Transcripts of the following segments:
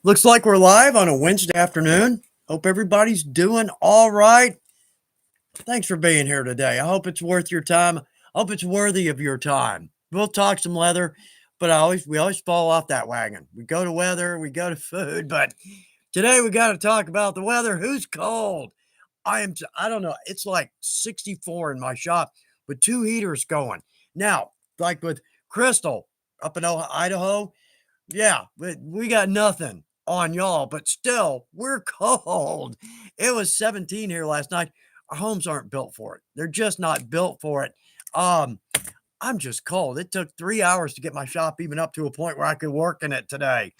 Looks like we're live on a Wednesday afternoon. Hope everybody's doing all right. Thanks for being here today. I hope it's worth your time. I hope it's worthy of your time. We'll talk some leather, but we always fall off that wagon. We go to weather, we go to food, but today we got to talk about the weather. Who's cold? I don't know. It's like 64 in my shop with two heaters going. Now, like with Crystal up in Idaho, yeah, we got nothing on y'all, but still, we're cold. It was 17 here last night. Our homes aren't built for it. They're just not built for it. Um, I'm just cold. It took 3 hours to get my shop even up to a point where I could work in it today.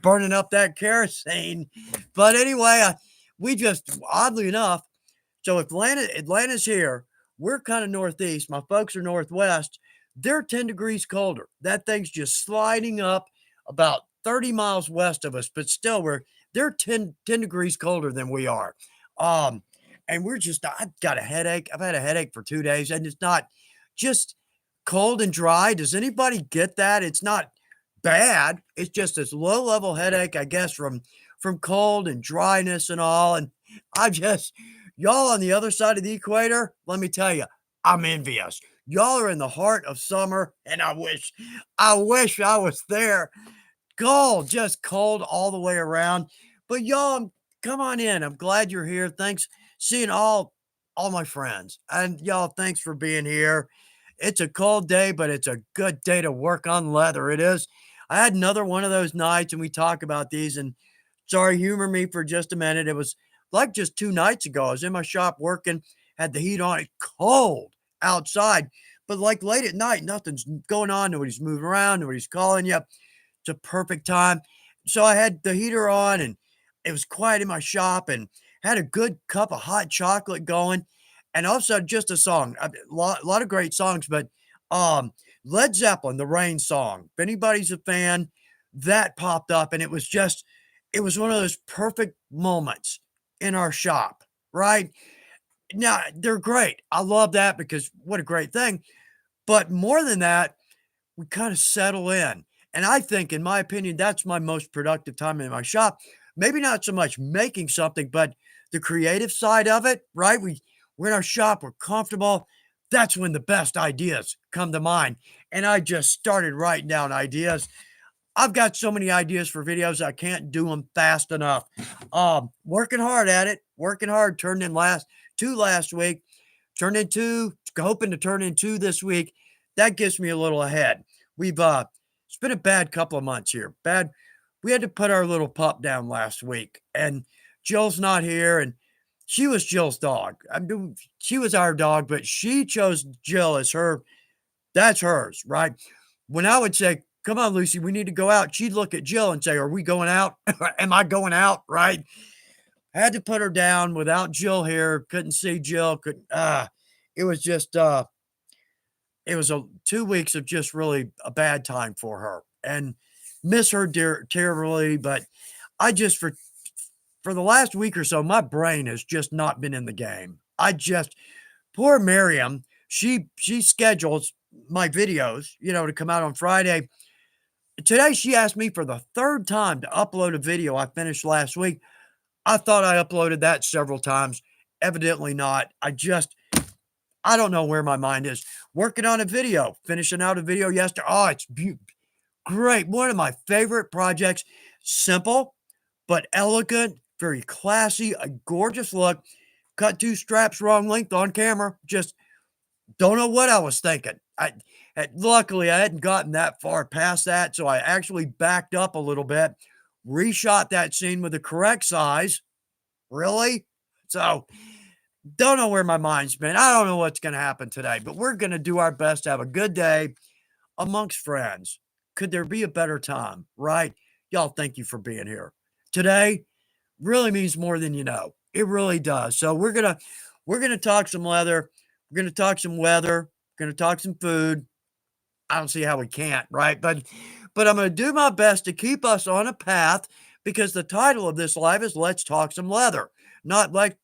Burning up that kerosene. But anyway, we just oddly enough, so if Atlanta's here, we're kind of northeast. My folks are northwest. They're 10 degrees colder. That thing's just sliding up about 30 miles west of us, but still they're 10 degrees colder than we are. Um, and I've got a headache. I've had a headache for 2 days, and it's not just cold and dry. Does anybody get that? It's not bad. It's just this low level headache, I guess, from cold and dryness and all. And I just y'all on the other side of the equator, let me tell you, I'm envious. Y'all are in the heart of summer, and I wish I was there. Cold, just cold all the way around. But y'all, come on in. I'm glad you're here. Thanks, seeing all my friends. And y'all, thanks for being here. It's a cold day, but it's a good day to work on leather. It is. I had another one of those nights, and we talk about these. And sorry, humor me for just a minute. It was like just 2 nights ago. I was in my shop working, had the heat on, it cold outside. But like late at night, nothing's going on. Nobody's moving around. Nobody's calling you. It's a perfect time. So I had the heater on and it was quiet in my shop and had a good cup of hot chocolate going. And also just a song, a lot of great songs, but um, Led Zeppelin, the Rain song. If anybody's a fan, that popped up and it was one of those perfect moments in our shop, right? Now, they're great. I love that because what a great thing. But more than that, we kind of settle in. And I think, in my opinion, that's my most productive time in my shop. Maybe not so much making something, but the creative side of it, right? We're in our shop, we're comfortable. That's when the best ideas come to mind. And I just started writing down ideas. I've got so many ideas for videos, I can't do them fast enough. Working hard at it, working hard, turned in two last week, turned in two, hoping to turn in two this week. That gets me a little ahead. It's been a bad couple of months here. Bad. We had to put our little pup down last week, and Jill's not here, and she was Jill's dog. She was our dog, but she chose Jill as her. That's hers, right? When I would say, "Come on, Lucy, we need to go out," she'd look at Jill and say, "Are we going out? Am I going out?" Right? Had to put her down without Jill here. Couldn't see Jill. Couldn't. It was just. It was 2 weeks of just really a bad time for her, and miss her terribly. But I just for the last week or so, my brain has just not been in the game. Poor Miriam. She schedules my videos, to come out on Friday. Today she asked me for the third time to upload a video I finished last week. I thought I uploaded that several times. Evidently not. I don't know where my mind is. Working on a video, finishing out a video yesterday. Oh, it's great. One of my favorite projects. Simple, but elegant, very classy, a gorgeous look. Cut two straps wrong length on camera. Just don't know what I was thinking. Luckily, I hadn't gotten that far past that, so I actually backed up a little bit, reshot that scene with the correct size. Really? So don't know where my mind's been. I don't know what's going to happen today, but we're going to do our best to have a good day amongst friends. Could there be a better time, right? Y'all, thank you for being here. Today really means more than you know. It really does. So we're going to talk some leather. We're going to talk some weather. We're going to talk some food. I don't see how we can't, right? But I'm going to do my best to keep us on a path because the title of this live is Let's Talk Some Leather. Not like,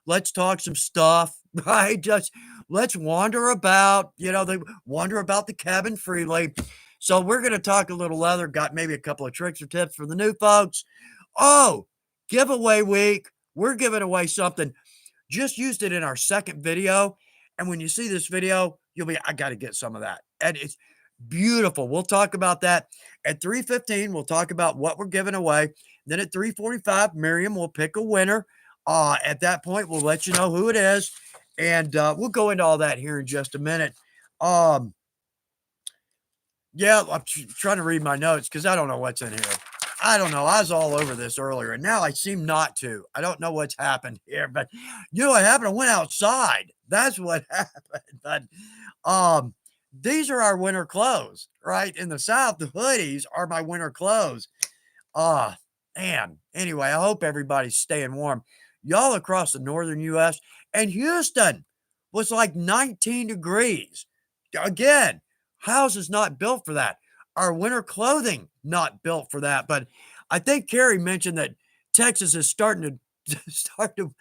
let's talk some stuff, right? Just let's wander about, they wander about the cabin freely. So we're going to talk a little leather, got maybe a couple of tricks or tips for the new folks. Oh, giveaway week. We're giving away something. Just used it in our second video. And when you see this video, you'll be, I got to get some of that. And it's beautiful. We'll talk about that at 3:15. We'll talk about what we're giving away. Then at 3:45, Miriam will pick a winner. At that point, we'll let you know who it is. And we'll go into all that here in just a minute. Yeah, I'm trying to read my notes because I don't know what's in here. I don't know. I was all over this earlier, and now I seem not to. I don't know what's happened here, but you know what happened? I went outside. That's what happened. But these are our winter clothes, right? In the South, the hoodies are my winter clothes. Ah, man. Anyway, I hope everybody's staying warm. Y'all across the northern U.S. and Houston was like 19 degrees. Again, house is not built for that. Our winter clothing not built for that. But I think Carrie mentioned that Texas is starting to start to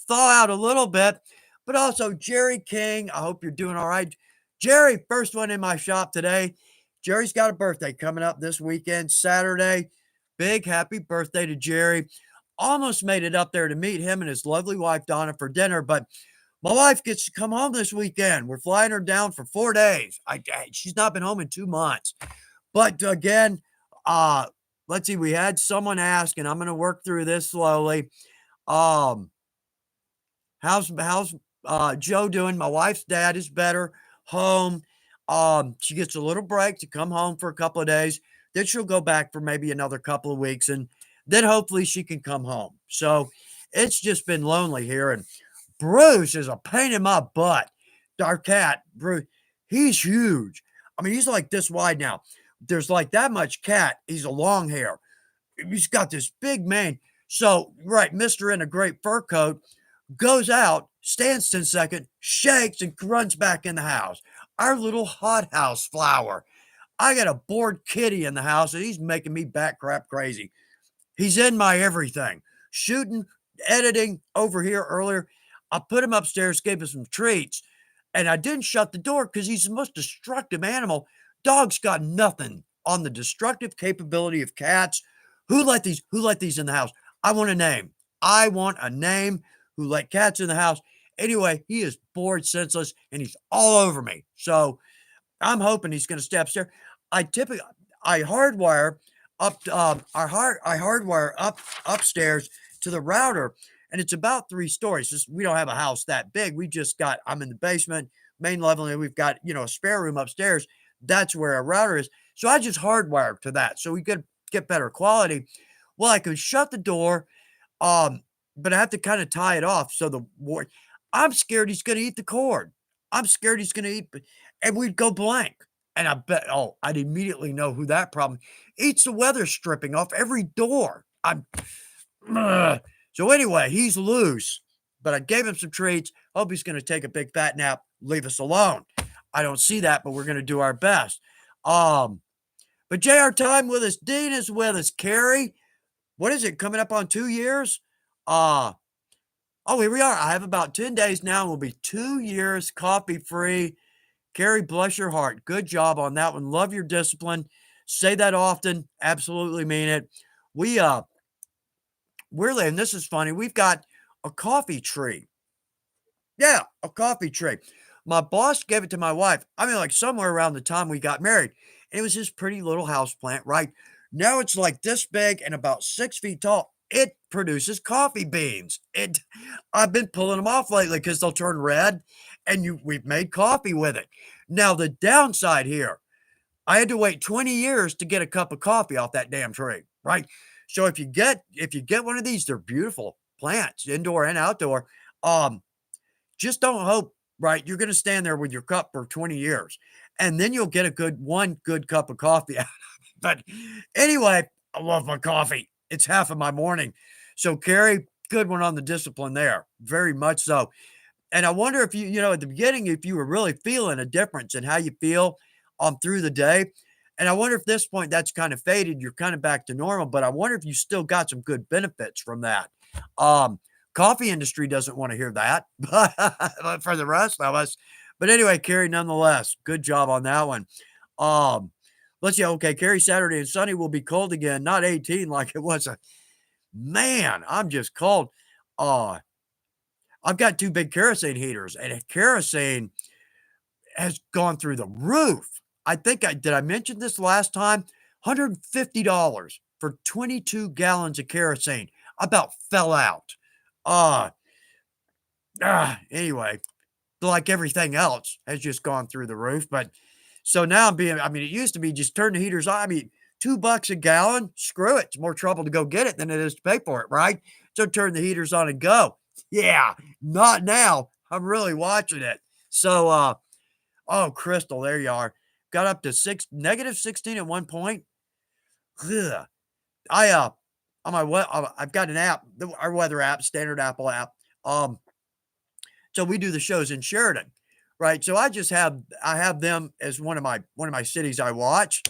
thaw out a little bit. But also Jerry King, I hope you're doing all right. Jerry, first one in my shop today. Jerry's got a birthday coming up this weekend, Saturday. Big happy birthday to Jerry. Almost made it up there to meet him and his lovely wife Donna for dinner, but my wife gets to come home this weekend. We're flying her down for 4 days. She's not been home in 2 months. But again, let's see. We had someone ask, and I'm going to work through this slowly. Um, how's Joe doing? My wife's dad is better. Home. She gets a little break to come home for a couple of days. Then she'll go back for maybe another couple of weeks, and then hopefully she can come home. So it's just been lonely here, and Bruce is a pain in my butt. Our cat, Bruce, he's huge. I mean, he's like this wide now. There's like that much cat. He's a long hair. He's got this big mane. So, right, Mr. in a great fur coat goes out, stands 10 seconds, shakes, and runs back in the house. Our little hothouse flower. I got a bored kitty in the house, and he's making me back crap crazy. He's in my everything. Shooting, editing over here earlier. I put him upstairs, gave him some treats, and I didn't shut the door because he's the most destructive animal. Dogs got nothing on the destructive capability of cats. Who let these in the house? I want a name. I want a name. Who let cats in the house? Anyway, he is bored, senseless, and he's all over me. So I'm hoping he's going to stay upstairs. I hardwire up I hardwire up upstairs to the router, and it's about 3 stories. We don't have a house that big. I'm in the basement, main level, and we've got, a spare room upstairs. That's where our router is. So I just hardwired to that so we could get better quality. Well, I could shut the door, but I have to kind of tie it off. I'm scared he's going to eat the cord. I'm scared he's going to eat, and we'd go blank. And I'd immediately know who that problem eats the weather stripping off every door. So anyway, he's loose, but I gave him some treats. Hope he's going to take a big fat nap, leave us alone. I don't see that, but we're going to do our best. But JR Time with us. Dean is with us. Carrie, what is it, coming up on 2 years? Here we are. I have about 10 days now. We'll be 2 years coffee-free. Carrie, bless your heart. Good job on that one. Love your discipline. Say that often. Absolutely mean it. We're living. This is funny. We've got a coffee tree. Yeah, a coffee tree. My boss gave it to my wife. I mean, like somewhere around the time we got married. It was this pretty little house plant, right? Now it's like this big and about 6 feet tall. It produces coffee beans. I've been pulling them off lately because they'll turn red, and we've made coffee with it. Now the downside here, I had to wait 20 years to get a cup of coffee off that damn tree, right? So if you get one of these, they're beautiful plants, indoor and outdoor. Just don't hope, right? You're going to stand there with your cup for 20 years, and then you'll get one good cup of coffee out of it. But anyway, I love my coffee. It's half of my morning. So Carrie, good one on the discipline there. Very much so. And I wonder if at the beginning, if you were really feeling a difference in how you feel through the day. And I wonder if at this point that's kind of faded. You're kind of back to normal, but I wonder if you still got some good benefits from that. Coffee industry doesn't want to hear that, but for the rest of us. But anyway, Carrie, nonetheless, good job on that one. Let's see. Okay, Carrie, Saturday and Sunday will be cold again. Not 18 like it was. Man, I'm just cold. Uh, I've got 2 big kerosene heaters, and kerosene has gone through the roof. I think did I mention this last time? $150 for 22 gallons of kerosene. I about fell out. Uh, anyway, like everything else has just gone through the roof. But so now I mean, it used to be just turn the heaters on. I mean, $2 a gallon, screw it. It's more trouble to go get it than it is to pay for it, right? So turn the heaters on and go. Yeah, not now. I'm really watching it. So, oh, Crystal, there you are. Got up to negative 16 at one point. Ugh. I, on my, I've got an app, our weather app, standard Apple app. So we do the shows in Sheridan, right? So I have them as one of my cities I watch.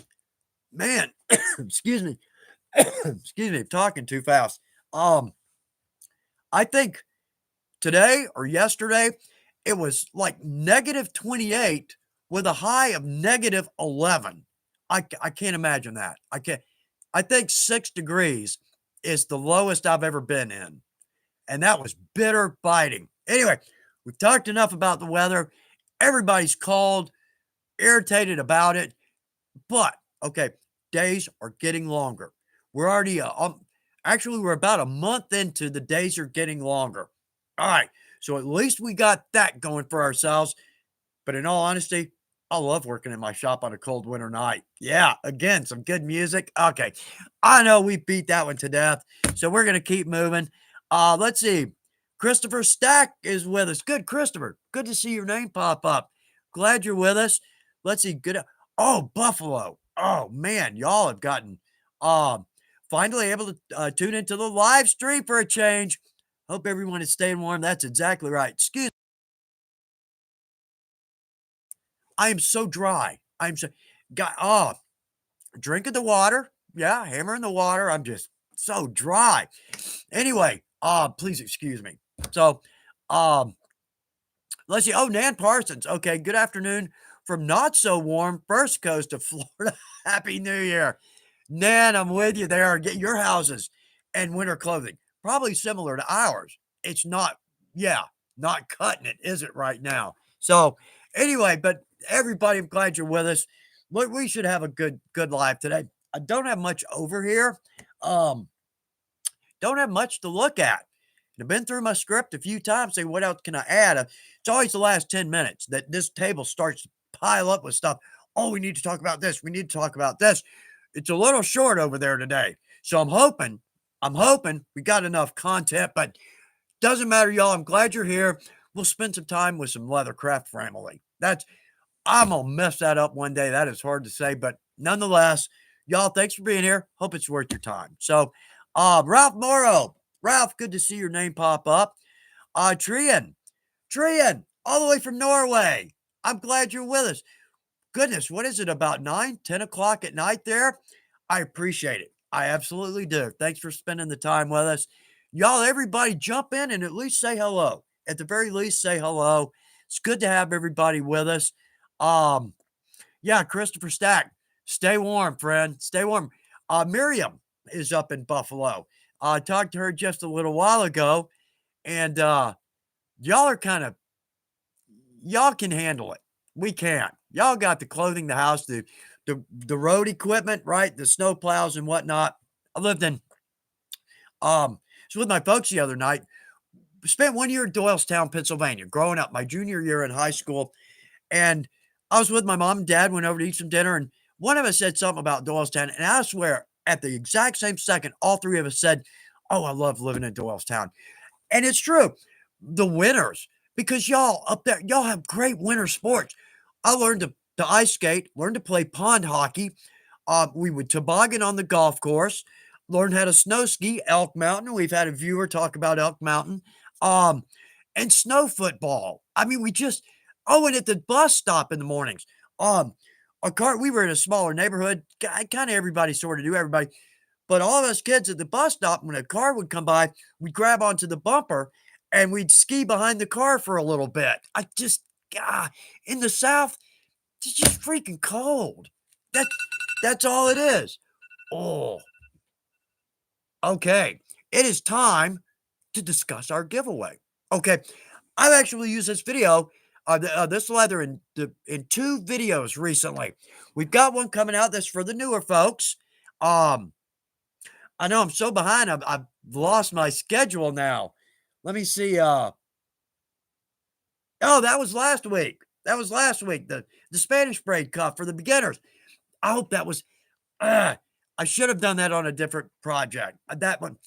Man, excuse me, excuse me, talking too fast. I think today or yesterday it was like negative 28 with a high of negative 11. I can't imagine that. I can't. I think 6 degrees is the lowest I've ever been in, and that was bitter biting. Anyway, we've talked enough about the weather. Everybody's called, irritated about it, but okay, days are getting longer. We're already actually we're about a month into the days are getting longer. All right, so at least we got that going for ourselves. But in all honesty, I love working in my shop on a cold winter night. Yeah, again, some good music. Okay, I know we beat that one to death, so we're gonna keep moving. Let's see. Christopher Stack is with us. Good, Christopher. Good to see your name pop up. Glad you're with us. Let's see. Good. Oh, Buffalo. Oh man, y'all have gotten finally able to tune into the live stream for a change. Hope everyone is staying warm. That's exactly right. Excuse. I am so dry. I'm so got drinking the water. Yeah, hammering the water. I'm just so dry. Anyway, please excuse me. So, um, let's see. Oh, Nan Parsons. Okay, good afternoon from not so warm First Coast of Florida. Happy New Year. Nan, I'm with you there. Get your houses and winter clothing. Probably similar to ours. It's not, yeah, not cutting it, is it right now? So anyway, but everybody, I'm glad you're with us. Look, we should have a good live today. I don't have much over here. Um, don't have much to look at. I've been through my script a few times, say, what else can I add? It's always the last 10 minutes that this table starts to pile up with stuff. Oh, we need to talk about this. We need to talk about this. It's a little short over there today. So I'm hoping we got enough content, but doesn't matter, y'all. I'm glad you're here. We'll spend some time with some Leathercraft family. I'm going to mess that up one day. That is hard to say, but nonetheless, y'all, thanks for being here. Hope it's worth your time. So, Ralph Morrow. Ralph, good to see your name pop up. Trian, all the way from Norway. I'm glad you're with us. Goodness, what is it, about 9, 10 o'clock at night there? I appreciate it. I absolutely do. Thanks for spending the time with us. Y'all, everybody jump in and at least say hello. At the very least, say hello. It's good to have everybody with us. Um, yeah, Christopher Stack, stay warm, friend. Stay warm. Miriam is up in Buffalo. I talked to her just a little while ago, and y'all are y'all can handle it. We can't. Y'all got the clothing, the house, the road equipment, right? The snow plows and whatnot. I lived in was with my folks the other night. Spent 1 year in Doylestown, Pennsylvania, growing up, my junior year in high school. And I was with my mom and dad, went over to eat some dinner, and one of us said something about Doylestown. And I swear, at the exact same second, all three of us said, oh, I love living in Doylestown. And it's true. The winters, because y'all up there, y'all have great winter sports. I learned to ice skate, learned to play pond hockey. We would toboggan on the golf course, learned how to snow ski, Elk Mountain. We've had a viewer talk about Elk Mountain. Um, and snow football. I mean, and at the bus stop in the mornings. We were in a smaller neighborhood. Kind of everybody sort of knew everybody. But all of us kids at the bus stop, when a car would come by, we'd grab onto the bumper and we'd ski behind the car for a little bit. In the South, it's just freaking cold. That That's all it is. Oh, okay. It is time to discuss our giveaway. Okay. I've actually used this video, this leather in two videos recently. We've got one coming out that's for the newer folks. Um, I know I'm so behind. I've lost my schedule now. Let me see. Oh, that was last week. That was last week. The Spanish braid cuff for the beginners. I hope that was. I should have done that on a different project. That one.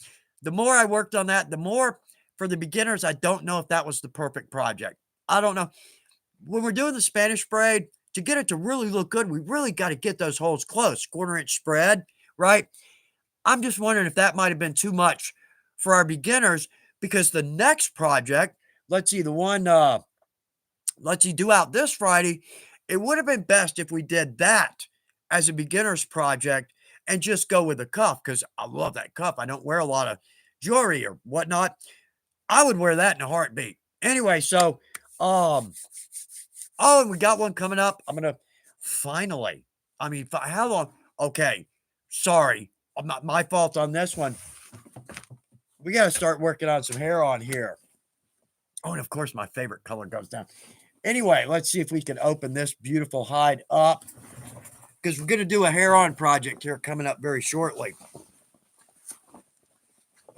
The more I worked on that, the more for the beginners. I don't know if that was the perfect project. I don't know. When we're doing the Spanish braid, to get it to really look good, we really got to get those holes close, 1/4 inch spread, right? I'm just wondering if that might have been too much for our beginners because the next project, let's see, the one, let's see, due out this Friday, it would have been best if we did that as a beginner's project and just go with the cuff because I love that cuff. I don't wear a lot of jewelry or whatnot. I would wear that in a heartbeat. Anyway, so, um, oh, and we got one coming up. I'm gonna finally. I mean, how long? Okay, sorry, I'm not my fault on this one. We got to start working on some hair on here. Oh, and of course, my favorite color goes down. Anyway, let's see if we can open this beautiful hide up because we're gonna do a hair on project here coming up very shortly.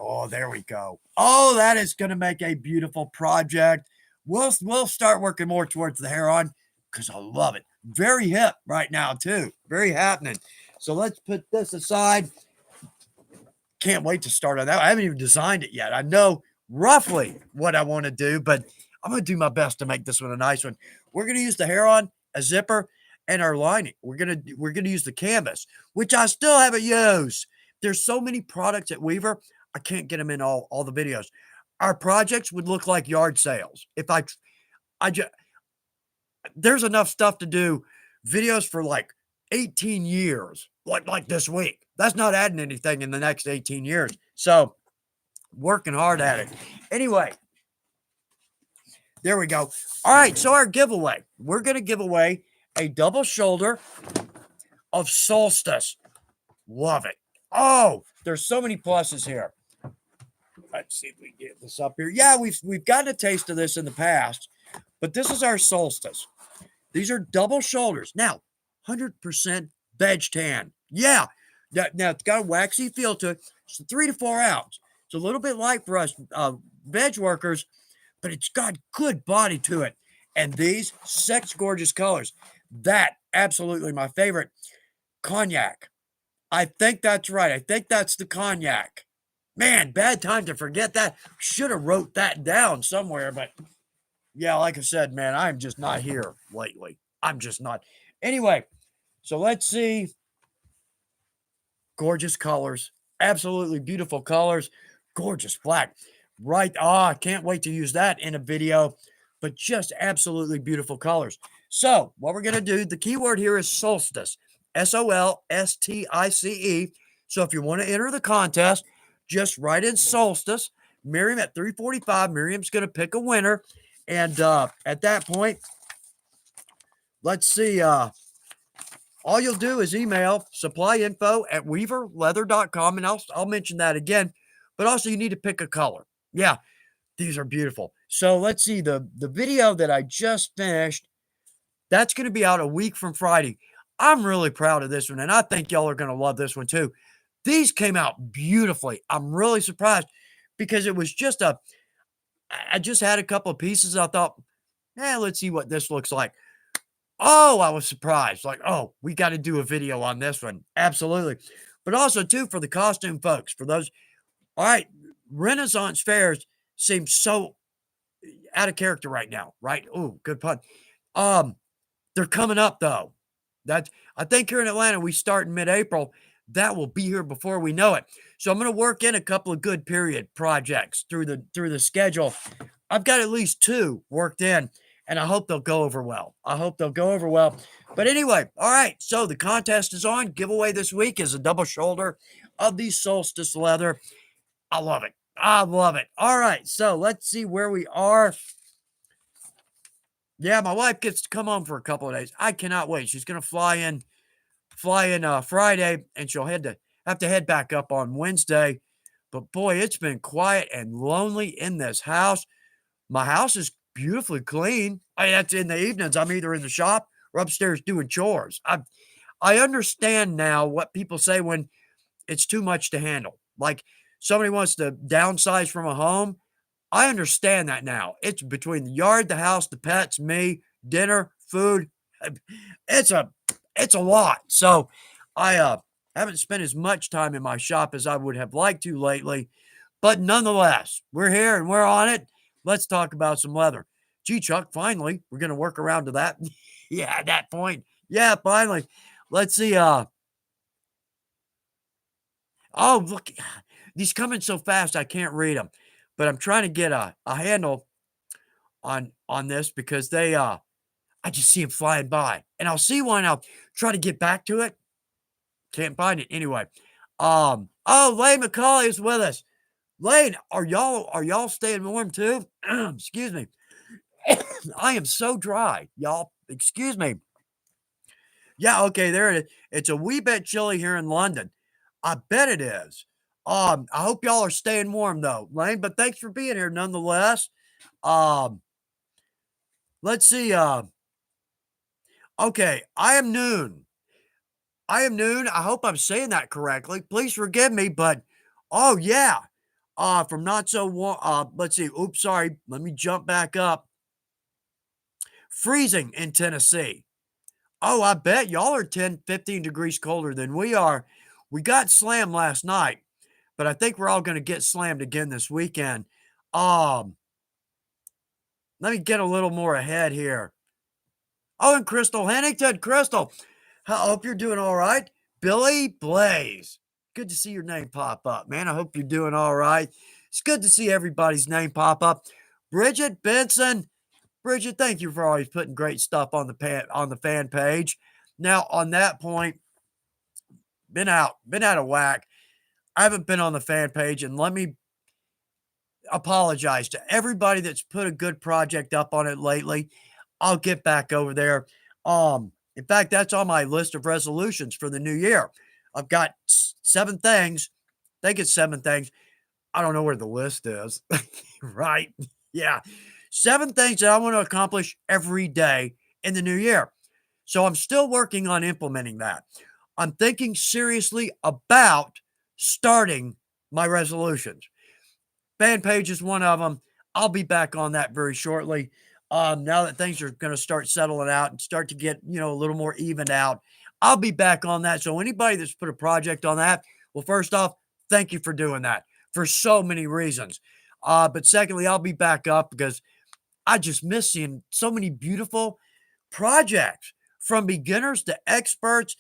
Oh, there we go. Oh, that is gonna make a beautiful project. We'll start working more towards the hair on because I love it. Very hip right now, too. Very happening. So let's put this aside. Can't wait to start on that. I haven't even designed it yet. I know roughly what I want to do, but I'm going to do my best to make this one a nice one. We're going to use the hair on, a zipper, and our lining. We're gonna use the canvas, which I still haven't used. There's so many products at Weaver, I can't get them in all the videos. Our projects would look like yard sales if I just there's enough stuff to do videos for like 18 years, like this week. That's not adding anything in the next 18 years. So working hard at it. Anyway, there we go. All right, so our giveaway. We're going to give away a double shoulder of Solstice. Love it. Oh, there's so many pluses here. Let's see if we get this up here. Yeah, we've gotten a taste of this in the past, but this is our Solstice. These are double shoulders. Now, 100% veg tan. Yeah. Now, it's got a waxy feel to it. It's 3 to 4 ounce. It's a little bit light for us veg workers, but it's got good body to it. And these sex gorgeous colors. That, absolutely my favorite. Cognac. I think that's right. I think that's the cognac. Man, bad time to forget that. Should have wrote that down somewhere, but yeah, like I said, man, I'm just not here lately. I'm just not. Anyway, so let's see. Gorgeous colors. Absolutely beautiful colors. Gorgeous black. Right. I can't wait to use that in a video, but just absolutely beautiful colors. So what we're going to do, the keyword here is solstice. Solstice. So if you want to enter the contest, just write in solstice. Miriam at 3:45. Miriam's going to pick a winner. And at that point, let's see. All you'll do is email supplyinfo@weaverleather.com, and I'll mention that again. But also, you need to pick a color. Yeah, these are beautiful. So let's see. The video that I just finished, that's going to be out a week from Friday. I'm really proud of this one, and I think y'all are going to love this one too. These came out beautifully. I'm really surprised because it was just I just had a couple of pieces. I thought, let's see what this looks like. Oh, I was surprised. Like, oh, we got to do a video on this one. Absolutely. But also, too, for the costume folks, for those, all right, Renaissance fairs seem so out of character right now, right? Oh, good pun. They're coming up, though. I think here in Atlanta, we start in mid-April. That will be here before we know it. So I'm going to work in a couple of good period projects through the schedule. I've got at least 2 worked in, and I hope they'll go over well. But anyway, all right. So the contest is on. Giveaway this week is a double shoulder of the Solstice leather. I love it. All right. So let's see where we are. Yeah, my wife gets to come home for a couple of days. I cannot wait. She's going to fly in fly in Friday, and she'll have to head back up on Wednesday. But boy, it's been quiet and lonely in this house. My house is beautifully clean. That's in the evenings. I'm either in the shop or upstairs doing chores. I understand now what people say when it's too much to handle. Like somebody wants to downsize from a home. I understand that now. It's between the yard, the house, the pets, me, dinner, food. It's a it's a lot. So I haven't spent as much time in my shop as I would have liked to lately. But nonetheless, we're here and we're on it. Let's talk about some leather. Gee, Chuck, finally, we're gonna work around to that. Yeah, at that point. Yeah, finally. Let's see. Oh, look, these coming so fast I can't read them. But I'm trying to get a handle on this because I just see them flying by. And I'll see one, I'll try to get back to it. Can't find it anyway. Oh, Lane McCauley is with us. Lane, are y'all staying warm too? Excuse me. I am so dry, y'all. Excuse me. Yeah, okay, there it is. It's a wee bit chilly here in London. I bet it is. I hope y'all are staying warm though, Lane, but thanks for being here nonetheless. Um, let's see. Okay, I am noon. I am noon. I hope I'm saying that correctly. Please forgive me, but oh yeah. From not so warm. Let's see. Oops, sorry. Let me jump back up. Freezing in Tennessee. Oh, I bet y'all are 10, 15 degrees colder than we are. We got slammed last night, but I think we're all going to get slammed again this weekend. Um, Let me get a little more ahead here. Oh, and Crystal Hennington. Crystal, I hope you're doing all right. Billy Blaze. Good to see your name pop up, man. I hope you're doing all right. It's good to see everybody's name pop up. Bridget Benson. Bridget, thank you for always putting great stuff on the fan page. Now, on that point, been out of whack. I haven't been on the fan page, and let me apologize to everybody that's put a good project up on it lately. I'll get back over there. In fact, that's on my list of resolutions for the new year. I've got 7 things. I think it's 7 things. I don't know where the list is. Right? Yeah. 7 things that I want to accomplish every day in the new year. So I'm still working on implementing that. I'm thinking seriously about starting my resolutions. Fan page is one of them. I'll be back on that very shortly. Now that things are going to start settling out and start to get, a little more evened out, I'll be back on that. So anybody that's put a project on that, well, first off, thank you for doing that for so many reasons. But secondly, I'll be back up because I just miss seeing so many beautiful projects from beginners to experts,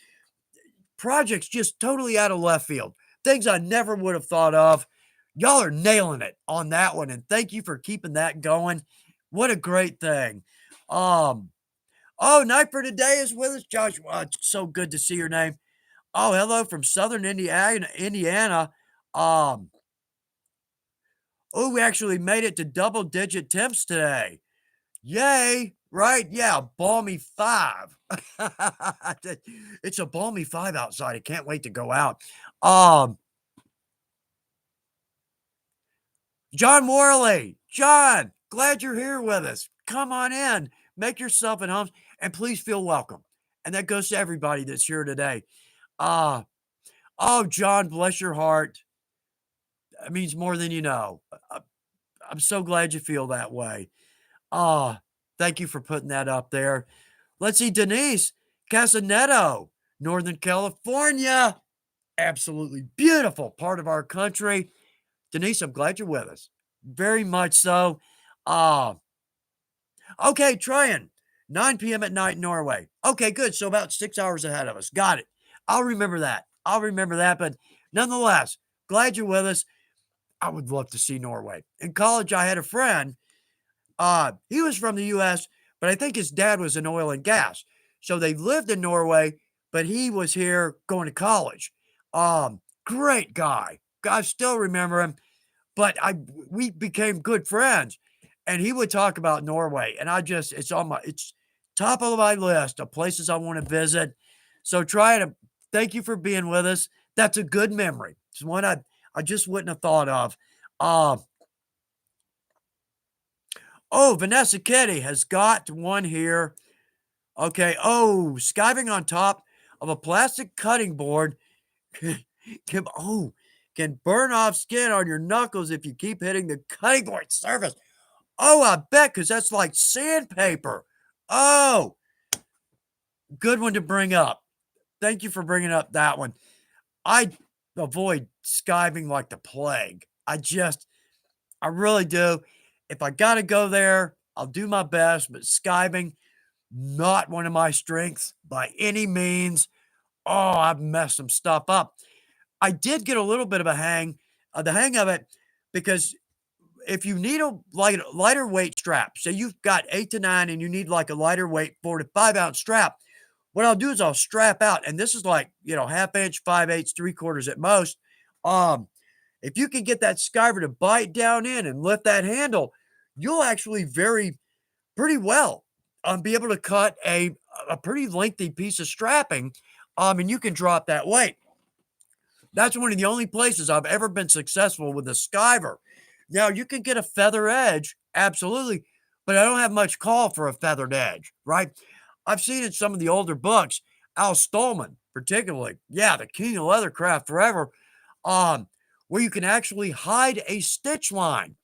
projects just totally out of left field, things I never would have thought of. Y'all are nailing it on that one, and thank you for keeping that going. What a great thing. Um, Night for Today is with us, Joshua. It's so good to see your name. Oh, hello from Southern Indiana. Um, we actually made it to double-digit temps today. Yay, right? Yeah, balmy 5. It's a balmy 5 outside. I can't wait to go out. John Worley. John, glad you're here with us. Come on in. Make yourself at home and please feel welcome. And that goes to everybody that's here today. Uh, John, bless your heart. That means more than you know. I'm so glad you feel that way. Ah, thank you for putting that up there. Let's see, Denise Casaneto, Northern California. Absolutely beautiful part of our country. Denise, I'm glad you're with us. Very much so. Uh, okay, Tryon, 9 p.m. at night in Norway. Okay, good. So about 6 hours ahead of us. Got it. I'll remember that. But nonetheless, glad you're with us. I would love to see Norway. In college, I had a friend. He was from the U.S., but I think his dad was in oil and gas. So they lived in Norway, but he was here going to college. Great guy. I still remember him, but we became good friends. And he would talk about Norway, and it's top of my list of places I want to visit. So try to thank you for being with us. That's a good memory. It's one I just wouldn't have thought of. Uh, oh, Vanessa Ketty has got one here. Okay. Oh, skiving on top of a plastic cutting board can, can burn off skin on your knuckles if you keep hitting the cutting board surface. Oh, I bet, because that's like sandpaper. Oh, good one to bring up. Thank you for bringing up that one. I avoid skiving like the plague. I really do. If I got to go there, I'll do my best, but skiving, not one of my strengths by any means. Oh, I've messed some stuff up. I did get a little bit of the hang of it, because if you need a lighter weight strap, say you've got 8 to 9 and you need like a lighter weight 4 to 5 ounce strap, what I'll do is I'll strap out, and this is like, half inch, 5/8, 3/4 at most. Um, if you can get that skiver to bite down in and lift that handle, you'll actually pretty well be able to cut a pretty lengthy piece of strapping, and you can drop that weight. That's one of the only places I've ever been successful with a skiver. Now, you can get a feather edge, absolutely, but I don't have much call for a feathered edge, right? I've seen in some of the older books, Al Stolman, particularly, yeah, the king of leathercraft forever, um, where you can actually hide a stitch line.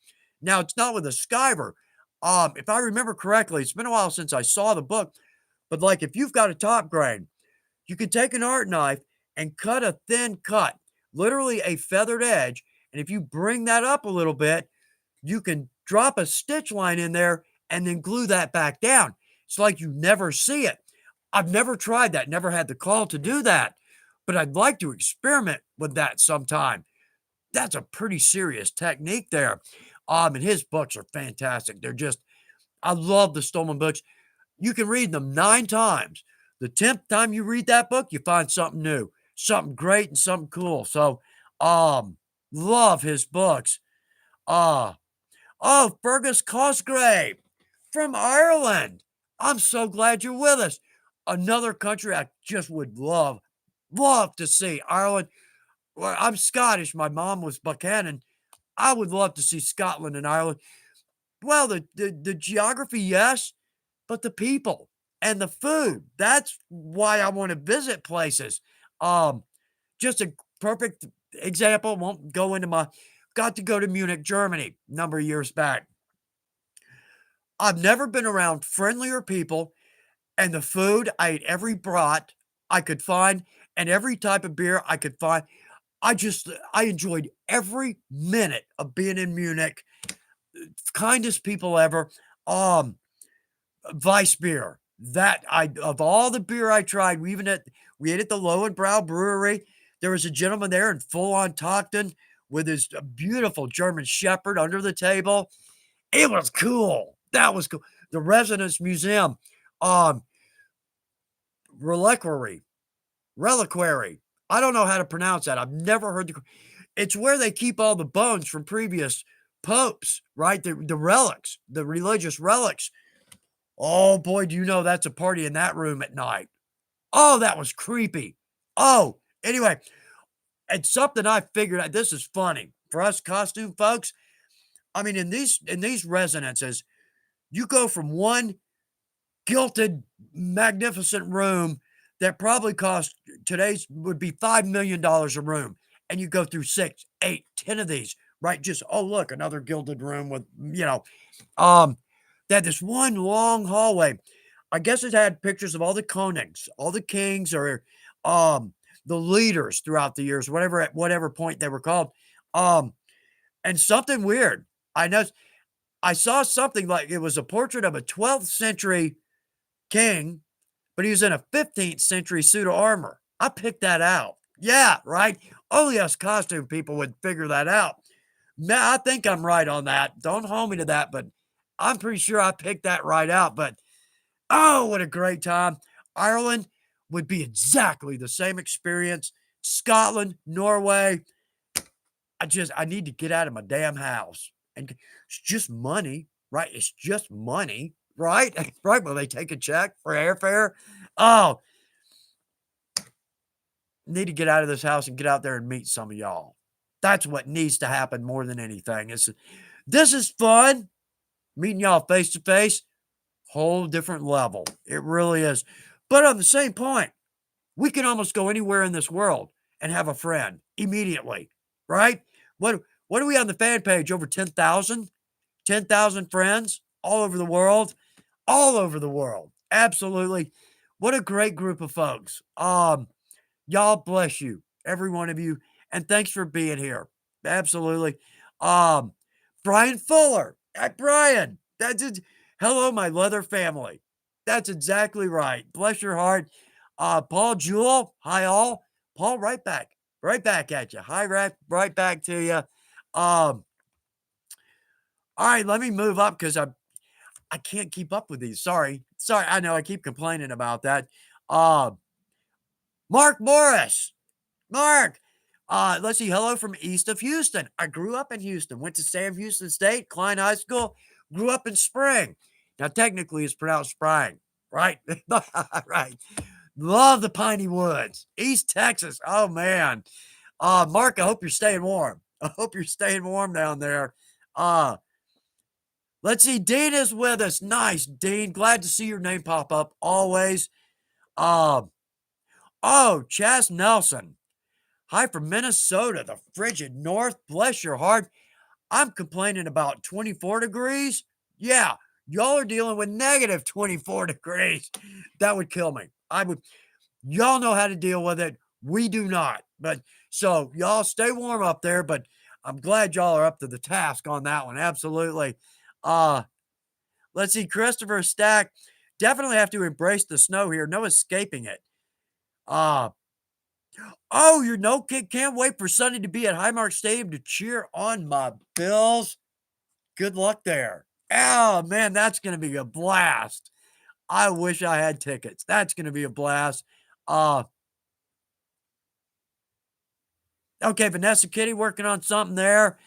Now, it's not with a skiver. If I remember correctly, it's been a while since I saw the book, but like if you've got a top grade, you could take an art knife and cut a thin cut, literally a feathered edge. And if you bring that up a little bit, you can drop a stitch line in there and then glue that back down. It's like you never see it. I've never tried that, never had the call to do that, but I'd like to experiment with that sometime. That's a pretty serious technique there. And his books are fantastic. I love the Stolman books. You can read them 9 times. The 10th time you read that book, you find something new, something great and something cool. So, love his books. Uh, Fergus Cosgrave from Ireland. I'm so glad you're with us. Another country I just would love to see. Ireland. Well, I'm Scottish. My mom was Buchanan. I would love to see Scotland and Ireland. Well, the geography, yes, but the people and the food. That's why I want to visit places. Um, just a perfect example. Won't go into got to go to Munich, Germany, a number of years back. I've never been around friendlier people, and the food, I ate every brat I could find and every type of beer I could find. I enjoyed every minute of being in Munich. Kindest people ever. Um, Weiss beer. Of all the beer I tried, we ate at the Lowenbrau Brewery. There was a gentleman there in full on Tockton with his beautiful German Shepherd under the table. It was cool. That was cool. The Residence Museum, um, reliquary, reliquary. I don't know how to pronounce that. I've never heard it's where they keep all the bones from previous popes, right? The relics, the religious relics. Oh boy, do you know that's a party in that room at night. Oh, that was creepy. Oh, anyway, it's something I figured out. This is funny for us costume folks. I mean, in these residences, you go from one gilded, magnificent room that probably cost today's would be $5 million a room, and you go through 6, 8, 10 of these, right? Just oh look, another gilded room with um, that this one long hallway. I guess it had pictures of all the Konings, all the kings, or um, the leaders throughout the years, whatever at whatever point they were called. Um, and something weird. I know I saw something like it was a portrait of a 12th century king, but he was in a 15th century suit of armor. I picked that out. Yeah, right. Only us costume people would figure that out. Now, I think I'm right on that. Don't hold me to that, but I'm pretty sure I picked that right out. But oh, what a great time. Ireland would be exactly the same experience. Scotland, Norway. I need to get out of my damn house. And it's just money, right? It's just money, right? Right. Will they take a check for airfare? Oh, need to get out of this house and get out there and meet some of y'all. That's what needs to happen more than anything. This is fun. Meeting y'all face to face, whole different level. It really is. But on the same point, we can almost go anywhere in this world and have a friend immediately, right? What are we on the fan page? Over 10,000? 10,000 friends all over the world. All over the world. Absolutely. What a great group of folks. Y'all bless you, every one of you, and thanks for being here. Absolutely. Um, Brian Fuller. Hey, Brian. That's it. Hello, my leather family. That's exactly right. Bless your heart. Paul Jewell. Hi, all. Paul, right back. Right back at you. Hi, right back to you. All right, let me move up because I can't keep up with these. Sorry. Sorry. I know I keep complaining about that. Uh, Mark Morris. Mark. Let's see. Hello from east of Houston. I grew up in Houston. Went to Sam Houston State, Klein High School. Grew up in Spring. Now, technically, it's pronounced Spring, right? Right. Love the piney woods. East Texas. Oh, man. Mark, I hope you're staying warm. I hope you're staying warm down there. Let's see. Dean is with us. Nice, Dean. Glad to see your name pop up always. Oh, Chas Nelson. Hi from Minnesota, the frigid north. Bless your heart. I'm complaining about 24 degrees. Yeah, y'all are dealing with negative 24 degrees. That would kill me. Y'all know how to deal with it. We do not. But so y'all stay warm up there, but I'm glad y'all are up to the task on that one. Absolutely. Let's see. Christopher Stack. Definitely have to embrace the snow here. No escaping it. You know, can't wait for Sunday to be at Highmark Stadium to cheer on my Bills. Good luck there. Oh, man, that's going to be a blast. I wish I had tickets. That's going to be a blast. Okay, Vanessa Kitty working on something there.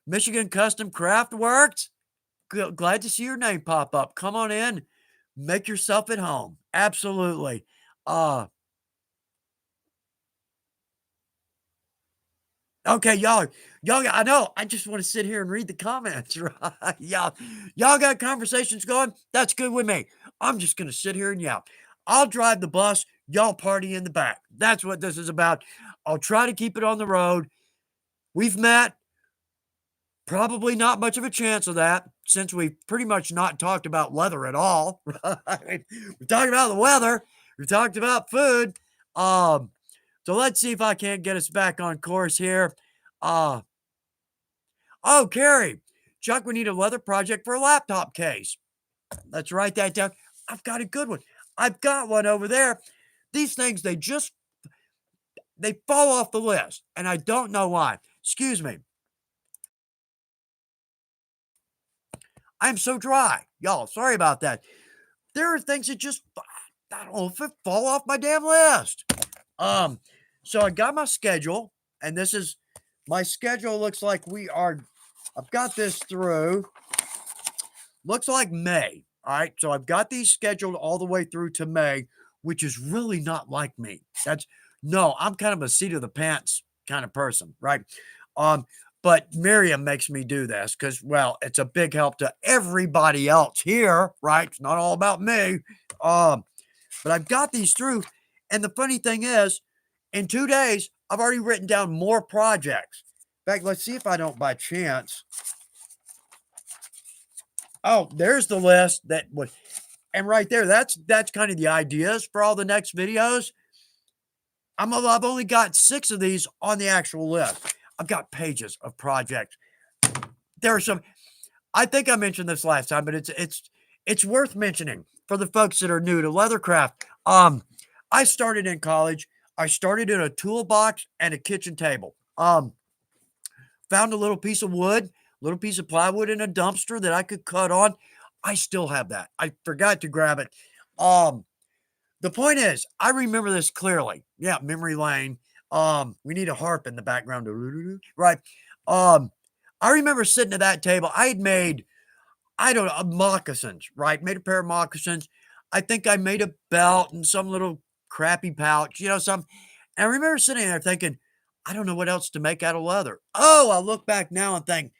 Michigan Custom Craft Works. Glad to see your name pop up. Come on in. Make yourself at home. Absolutely. Okay, I know. I just want to sit here and read the comments, right? Y'all got conversations going. That's good with me. I'm just gonna sit here and yell. I'll drive the bus. Y'all party in the back. That's what this is about. I'll try to keep it on the road. We've met. Probably not much of a chance of that since we've pretty much not talked about leather at all. Right? We talked about the weather. We talked about food. So let's see if I can't get us back on course here. Carrie, Chuck, we need a leather project for a laptop case. Let's write that down. I've got a good one. I've got one over there. These things, they fall off the list, and I don't know why. Excuse me. I'm so dry. Y'all, sorry about that. There are things that just, I don't know if it fall off my damn list. So I got my schedule, and this is, my schedule looks like I've got this through, looks like May. All right. So I've got these scheduled all the way through to May, which is really not like me. I'm kind of a seat of the pants kind of person, right? But Miriam makes me do this because, well, it's a big help to everybody else here, right? It's not all about me. But I've got these through. And the funny thing is, in 2 days, I've already written down more projects. In fact, let's see if I don't by chance. Oh, there's the list and right there, that's kind of the ideas for all the next videos. I've only got 6 of these on the actual list. I've got pages of projects. There are some. I think I mentioned this last time, but it's worth mentioning for the folks that are new to leathercraft. I started in college. I started in a toolbox and a kitchen table. Found a little piece of wood, little piece of plywood in a dumpster that I could cut on. I still have that. I forgot to grab it. The point is, I remember this clearly. Yeah, memory lane. We need a harp in the background. Right. I remember sitting at that table. I had made, I don't know, moccasins, right? Made a pair of moccasins. I think I made a belt and some little crappy pouch, some. And I remember sitting there thinking, I don't know what else to make out of leather. Oh, I look back now and think,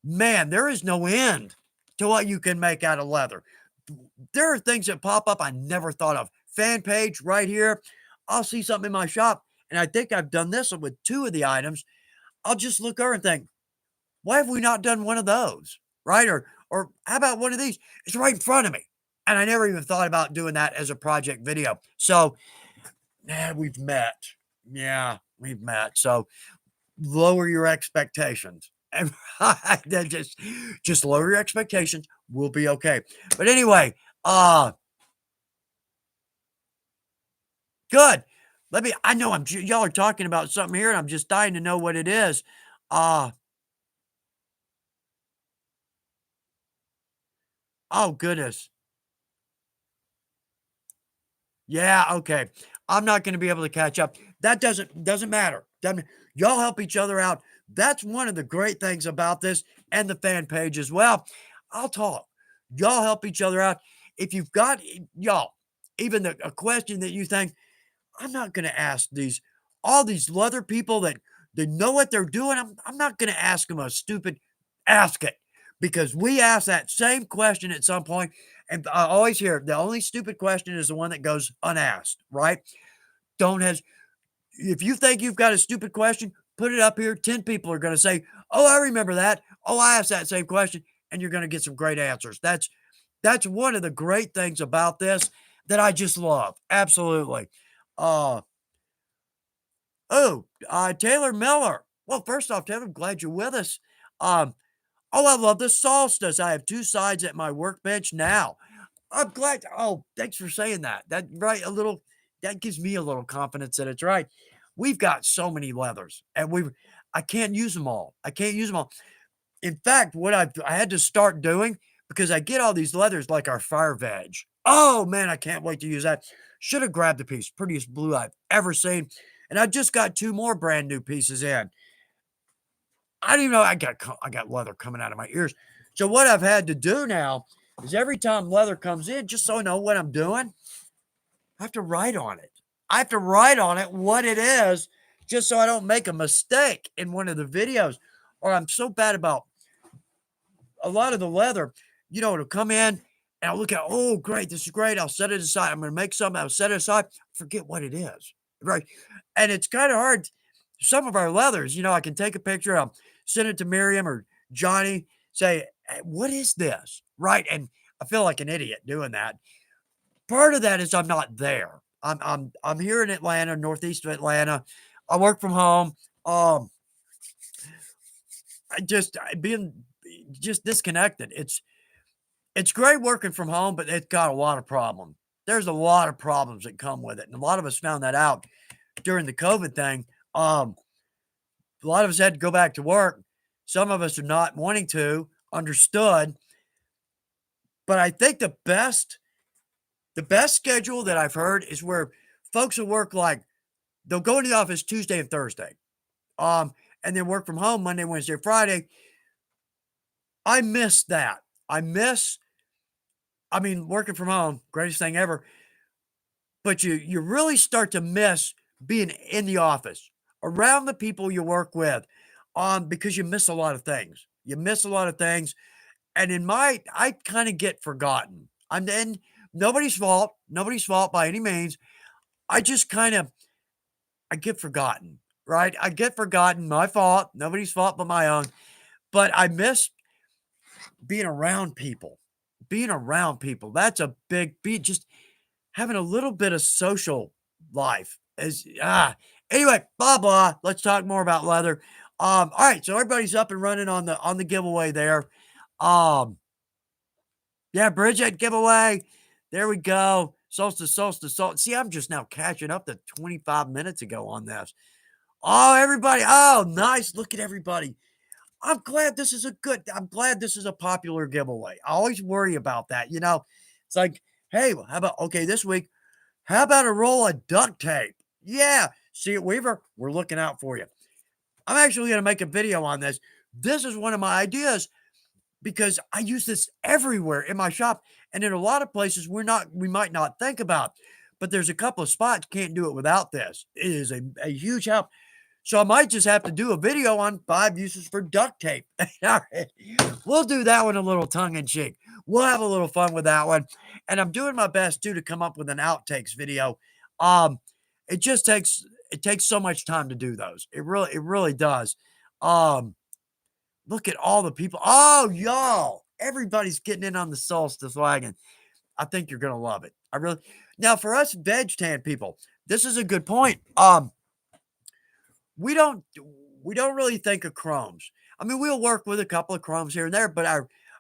man, there is no end to what you can make out of leather. There are things that pop up I never thought of. Fan page right here. I'll see something in my shop, and I think I've done this with two of the items. I'll just look over and think, why have we not done one of those? Right? Or how about one of these? It's right in front of me. And I never even thought about doing that as a project video. So, we've met. Yeah, we've met. So lower your expectations. And just lower your expectations. We'll be okay. But anyway, good. I know y'all are talking about something here, and I'm just dying to know what it is. Oh goodness. Yeah, okay. I'm not gonna be able to catch up. That doesn't matter. Y'all help each other out. That's one of the great things about this and the fan page as well. I'll talk. Y'all help each other out. If you've got y'all, even a question that you think, I'm not gonna ask all these leather people that they know what they're doing. I'm not gonna ask them a stupid ask it because we ask that same question at some point, and I always hear the only stupid question is the one that goes unasked, right? Don't has If you think you've got a stupid question, put it up here. 10 people are gonna say, "Oh, I remember that. Oh, I asked that same question," and you're gonna get some great answers. That's one of the great things about this that I just love. Absolutely. Uh Taylor Miller. Well, first off, Taylor, I'm glad you're with us. Um, I love the solstice. I have two sides at my workbench now. I'm glad. Oh, thanks for saying that. That gives me a little confidence that it's right. We've got so many leathers, and I can't use them all. I can't use them all. In fact, what I had to start doing because I get all these leathers like our fire veg. Oh man, I can't wait to use that. Should have grabbed a piece. Prettiest blue I've ever seen. And I just got two more brand new pieces in. I didn't even know I got leather coming out of my ears. So what I've had to do now is every time leather comes in, just so I know what I'm doing, I have to write on it. I have to write on it what it is, just so I don't make a mistake in one of the videos. Or I'm so bad about a lot of the leather, it'll come in and I'll look at, oh, great, this is great. I'll set it aside. I'm going to make something. I'll set it aside. Forget what it is. Right. And it's kind of hard. Some of our leathers, I can take a picture, I'll send it to Miriam or Johnny, say, "Hey, what is this?" Right. And I feel like an idiot doing that. Part of that is I'm not there. I'm here in Atlanta, northeast of Atlanta. I work from home. Being just disconnected. It's great working from home, but it's got a lot of problems. There's a lot of problems that come with it. And a lot of us found that out during the COVID thing. A lot of us had to go back to work. Some of us are not wanting to, understood. But I think the best schedule that I've heard is where folks will work like they'll go into the office Tuesday and Thursday. And then work from home Monday, Wednesday, Friday. I miss that. Working from home, greatest thing ever. But you really start to miss being in the office around the people you work with, because you miss a lot of things. You miss a lot of things, and I kind of get forgotten. I'm then nobody's fault by any means. I just I get forgotten, right? I get forgotten. My fault. Nobody's fault but my own. But I miss being around people. Being around people. That's a big beat. Just having a little bit of social life is anyway, blah blah. Let's talk more about leather. All right, so everybody's up and running on the giveaway there. Yeah, Bridget giveaway. There we go. Solstice. See, I'm just now catching up to 25 minutes ago on this. Oh, everybody. Oh, nice. Look at everybody. I'm glad this is a popular giveaway. I always worry about that. It's like, hey, how about, okay, this week, how about a roll of duct tape? Yeah. See it, Weaver? We're looking out for you. I'm actually going to make a video on this. This is one of my ideas because I use this everywhere in my shop and in a lot of places we might not think about. but there's a couple of spots can't do it without this. It is a huge help. So I might just have to do a video on 5 uses for duct tape. All right. We'll do that one a little tongue in cheek. We'll have a little fun with that one. And I'm doing my best too to come up with an outtakes video. Um, it takes so much time to do those. It really does. Um, Look at all the people. Oh, y'all. Everybody's getting in on the solstice wagon. I think you're gonna love it. I really now for us veg tan people, this is a good point. We don't we don't really think of chromes. I mean, we'll work with a couple of chromes here and there, but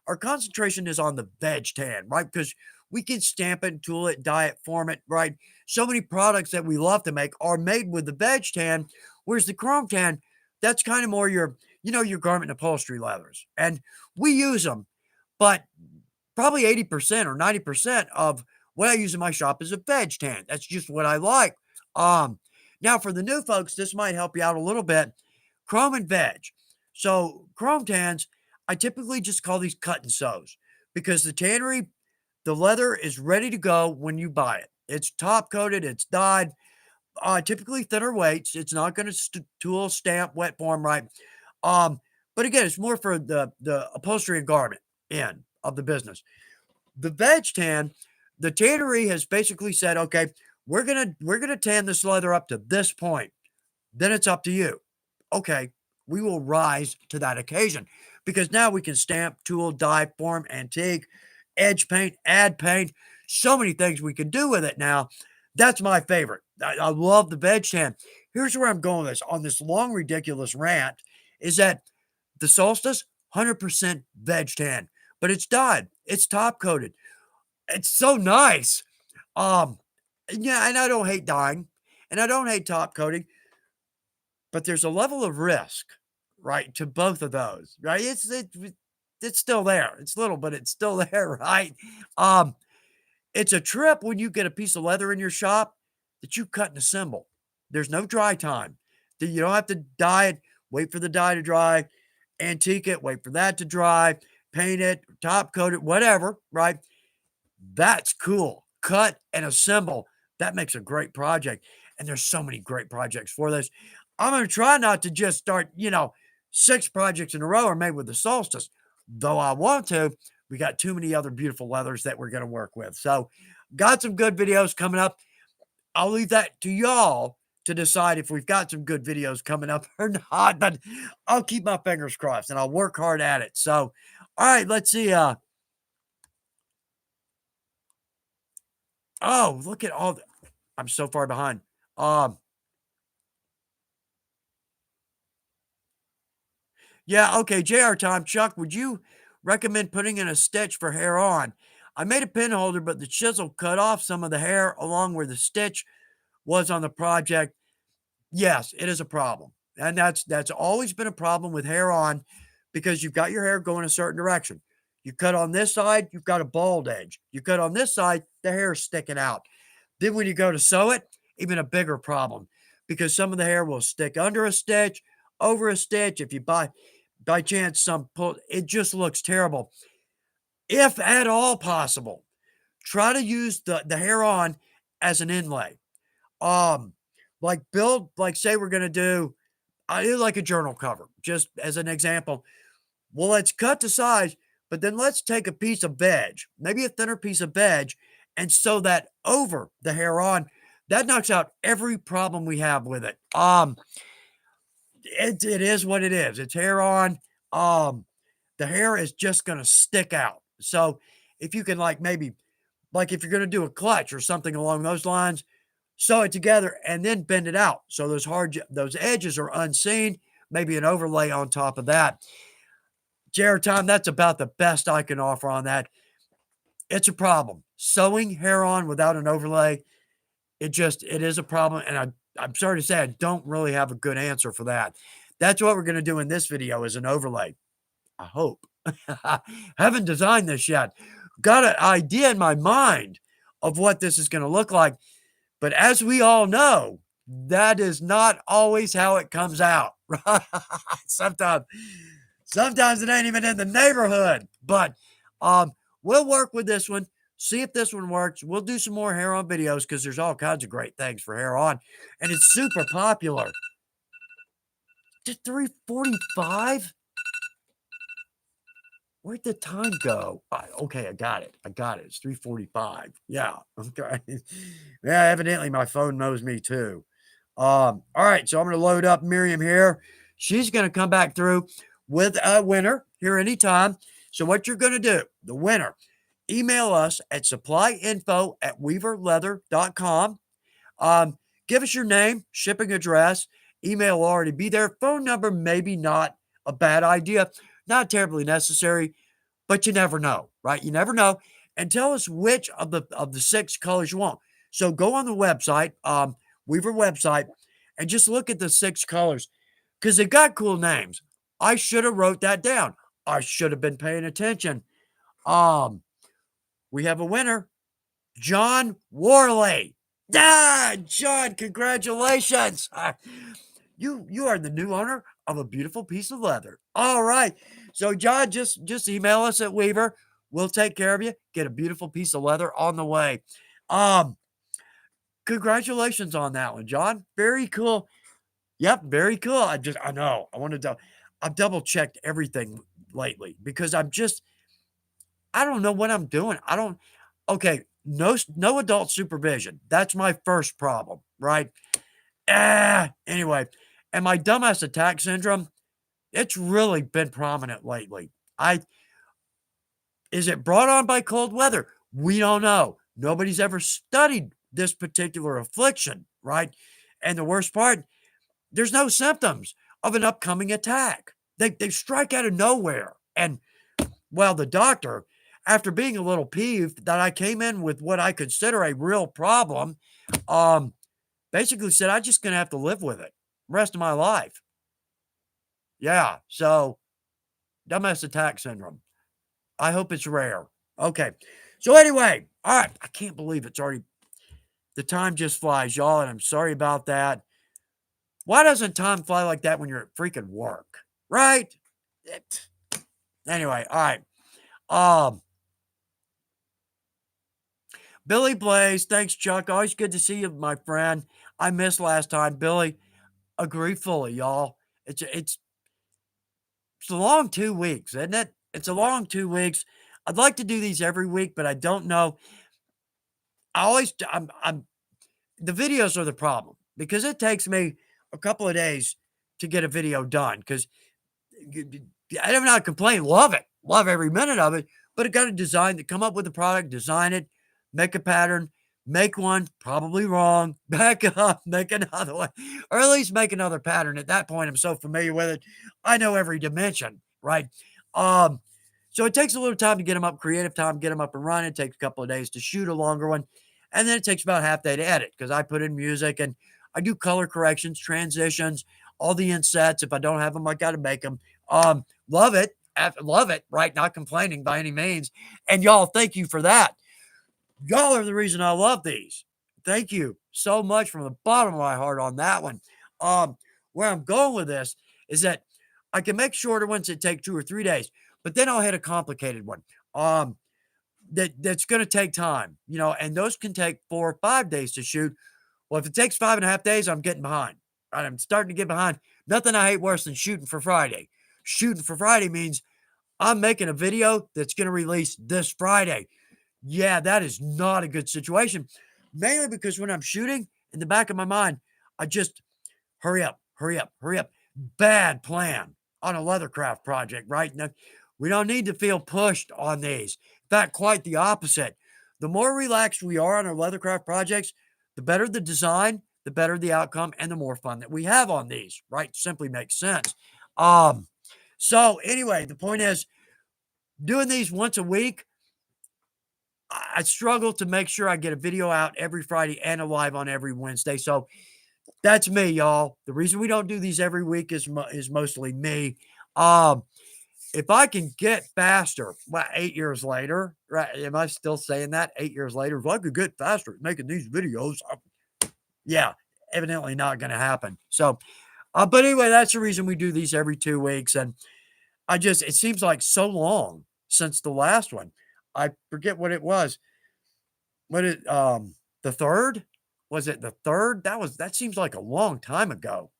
our concentration is on the veg tan, right? Because we can stamp it, tool it, dye it, form it, right? So many products that we love to make are made with the veg tan, whereas the chrome tan, that's kind of more your garment and upholstery leathers. And we use them, but probably 80% or 90% of what I use in my shop is a veg tan. That's just what I like. Now for the new folks, this might help you out a little bit. Chrome and veg. So chrome tans, I typically just call these cut and sews because the tannery, the leather is ready to go when you buy it. It's top coated, it's dyed, typically thinner weights. It's not going to tool, stamp, wet form, right? Um, but again, it's more for the upholstery and garment end of the business. The veg tan, the tannery has basically said, okay, we're gonna tan this leather up to this point. Then it's up to you. Okay, we will rise to that occasion because now we can stamp, tool, dye, form, antique, edge paint, add paint. So many things we can do with it now. That's my favorite. I love the veg tan. Here's where I'm going with this on this long, ridiculous rant is that the solstice, 100% veg tan, but it's dyed, it's top coated. It's so nice. Um, yeah, and I don't hate dyeing, and I don't hate top coating, but there's a level of risk, right, to both of those, right? It's still there. It's little, but it's still there, right? Um, it's a trip when you get a piece of leather in your shop that you cut and assemble. There's no dry time. You don't have to dye it, wait for the dye to dry, antique it, wait for that to dry, paint it, top coat it, whatever, right? That's cool. Cut and assemble. That makes a great project. And there's so many great projects for this. I'm going to try not to just start, 6 projects in a row are made with the solstice, though I want to. We got too many other beautiful leathers that we're going to work with. So, got some good videos coming up. I'll leave that to y'all to decide if we've got some good videos coming up or not, but I'll keep my fingers crossed and I'll work hard at it. So, all right, let's see. Oh, look at all I'm so far behind. Um, yeah, okay, JR time. Chuck, would you recommend putting in a stitch for hair on? I made a pin holder, but the chisel cut off some of the hair along where the stitch was on the project. Yes, it is a problem. And that's always been a problem with hair on because you've got your hair going a certain direction. You cut on this side, you've got a bald edge. You cut on this side, the hair is sticking out. Then when you go to sew it, even a bigger problem because some of the hair will stick under a stitch, over a stitch. If you by chance some pull, it just looks terrible. If at all possible, try to use the hair on as an inlay. Um, like say we're gonna do I do like a journal cover, just as an example. Well, let's cut the size, but then let's take a piece of veg, maybe a thinner piece of veg, and sew that over the hair on. That knocks out every problem we have with it. It is what it is. It's hair on. Um, the hair is just gonna stick out. So if you can maybe if you're gonna do a clutch or something along those lines, sew it together and then bend it out. So those edges are unseen, maybe an overlay on top of that. Jared Tom, that's about the best I can offer on that. It's a problem. Sewing hair on without an overlay, it is a problem. And I'm sorry to say I don't really have a good answer for that. That's what we're going to do in this video is an overlay. I hope. Haven't designed this yet. Got an idea in my mind of what this is going to look like. But as we all know, that is not always how it comes out. Right? Sometimes it ain't even in the neighborhood. But we'll work with this one. See if this one works. We'll do some more hair on videos because there's all kinds of great things for hair on. And it's super popular. Just 3:45? Where'd the time go? Okay, I got it. It's 3:45. Yeah. Okay. Yeah, evidently my phone knows me too. All right, so I'm going to load up Miriam here. She's going to come back through with a winner here anytime. So what you're going to do, the winner, email us at supplyinfo@weaverleather.com. Give us your name, shipping address, email will already be there. Phone number, maybe not a bad idea, not terribly necessary, but you never know, right? You never know. And tell us which of the 6 colors you want. So go on the website, Weaver website, and just look at the 6 colors because they've got cool names. I should have wrote that down. I should have been paying attention. We have a winner, John Worley. John, congratulations. You are the new owner of a beautiful piece of leather. All right. So, John, just email us at Weaver. We'll take care of you. Get a beautiful piece of leather on the way. Congratulations on that one, John. Very cool. Yep, very cool. I know. I've double checked everything lately because I don't know what I'm doing. Okay, no adult supervision. That's my first problem, right? Anyway, and my dumbass attack syndrome, it's really been prominent lately. Is it brought on by cold weather? We don't know. Nobody's ever studied this particular affliction, right? And the worst part, there's no symptoms of an upcoming attack. They strike out of nowhere. And well, the doctor, after being a little peeved that I came in with what I consider a real problem, basically said, I'm just going to have to live with it the rest of my life. Yeah. So dumbass attack syndrome. I hope it's rare. Okay. So anyway, all right. I can't believe it's already, the time just flies, y'all. And I'm sorry about that. Why doesn't time fly like that when you're at freaking work? Right? Anyway, all right. Billy Blaze, thanks, Chuck. Always good to see you, my friend. I missed last time. Billy, agree fully, y'all. It's a long 2 weeks, isn't it? It's a long 2 weeks. I'd like to do these every week, but I don't know. The videos are the problem because it takes me a couple of days to get a video done because I'm not complaining. Love it. Love every minute of it, but it got to come up with a product, design it, make a pattern, make one, probably wrong, back up, make another one, or at least make another pattern. At that point, I'm so familiar with it. I know every dimension, right? So it takes a little time to get them up, creative time, get them up and running. It takes a couple of days to shoot a longer one. And then it takes about half day to edit because I put in music and I do color corrections, transitions, all the insets. If I don't have them, I got to make them. Love it. Love it, right? Not complaining by any means. And y'all, thank you for that. Y'all are the reason I love these. Thank you so much from the bottom of my heart on that one. Where I'm going with this is that I can make shorter ones that take 2 or 3 days, but then I'll hit a complicated one. That's going to take time, and those can take 4 or 5 days to shoot. Well, if it takes 5.5 days, I'm getting behind. Right? I'm starting to get behind. Nothing I hate worse than shooting for Friday. Shooting for Friday means I'm making a video that's going to release this Friday. Yeah, that is not a good situation. Mainly because when I'm shooting, in the back of my mind, I just hurry up. Bad plan on a leathercraft project, right? Now, we don't need to feel pushed on these. In fact, quite the opposite. The more relaxed we are on our leathercraft projects, the better the design, the better the outcome, and the more fun that we have on these, right? Simply makes sense. So anyway, the point is, doing these once a week, I struggle to make sure I get a video out every Friday and a live on every Wednesday. So that's me, y'all. The reason we don't do these every week is mostly me. If I can get faster, 8 years later, right? Am I still saying that? 8 years later, if I could get faster at making these videos, yeah, evidently not going to happen. So, but anyway, that's the reason we do these every 2 weeks. And it seems like so long since the last one. I forget what it was. What it the third? Was it the third? That seems like a long time ago.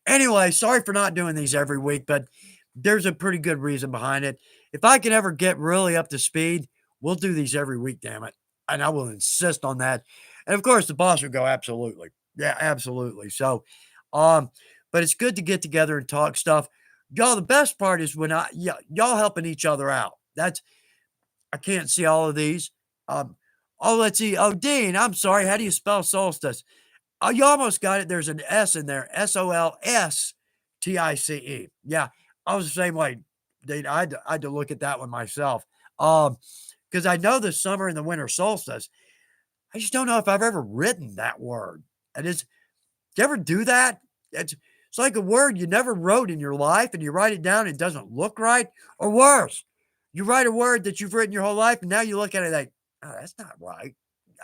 Anyway, sorry for not doing these every week, but there's a pretty good reason behind it. If I can ever get really up to speed, we'll do these every week, damn it. And I will insist on that. And of course, the boss will go, absolutely. Yeah, absolutely. So, um, but it's good to get together and talk stuff. Y'all, the best part is when y'all helping each other out. I can't see all of these. Um, oh, let's see. Oh, Dean, I'm sorry. How do you spell solstice? Oh, you almost got it. There's an S in there. Solstice. Yeah, I was the same way. Dude, I had to look at that one myself. Because I know the summer and the winter solstice. I just don't know if I've ever written that word. And do you ever do that? It's like a word you never wrote in your life and you write it down, and it doesn't look right. Or worse, you write a word that you've written your whole life and now you look at it like, oh, that's not right.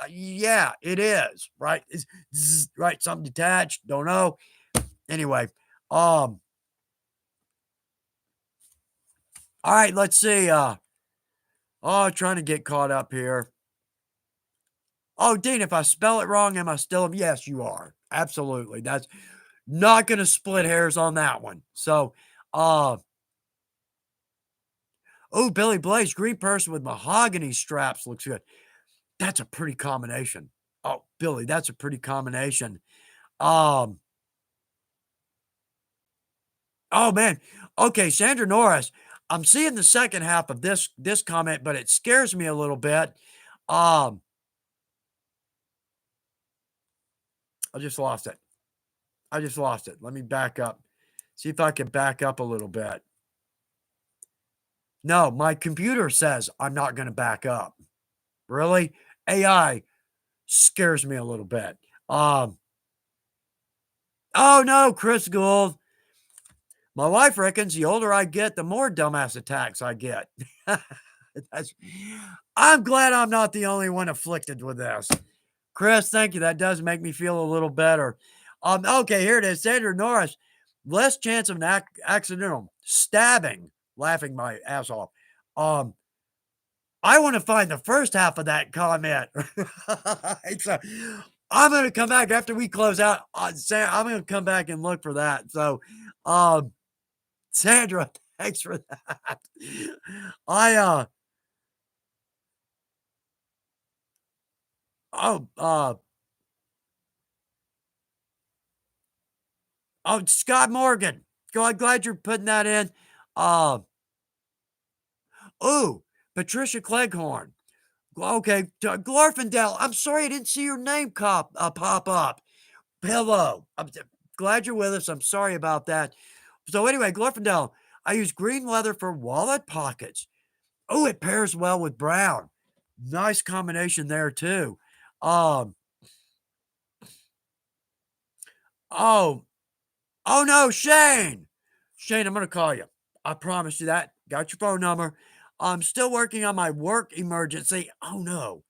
Yeah, it is, right? It's right, something detached, don't know. Anyway, all right, let's see. Trying to get caught up here. Oh, Dean, if I spell it wrong, am I still? Yes, you are. Absolutely. That's not going to split hairs on that one. So, uh, oh, Billy Blaze, green person with mahogany straps looks good. That's a pretty combination. Oh, Billy, that's a pretty combination. Um, oh man. Okay, Sandra Norris. I'm seeing the second half of this comment, but it scares me a little bit. Um, I just lost it. I just lost it. Let me back up. See if I can back up a little bit. No, my computer says I'm not going to back up. Really? AI scares me a little bit. Um, oh no, Chris Gould. My wife reckons the older I get, the more dumbass attacks I get. I'm glad I'm not the only one afflicted with this. Chris, thank you. That does make me feel a little better. Okay, here it is. Sandra Norris, less chance of an accidental stabbing, laughing my ass off. Um, I want to find the first half of that comment. So, I'm going to come back after we close out. I'm going to come back and look for that. So, um, Sandra, thanks for that. I oh Scott Morgan. I'm glad you're putting that in. Uh oh, Patricia Cleghorn. Okay, Glorfindel. I'm sorry I didn't see your name pop up. Hello. Glad you're with us. I'm sorry about that. So anyway, Glorfindel, I use green leather for wallet pockets. Oh, it pairs well with brown. Nice combination there too. Um, oh, oh no, Shane. Shane, I'm gonna call you. I promise you that. Got your phone number. I'm still working on my work emergency. Oh no.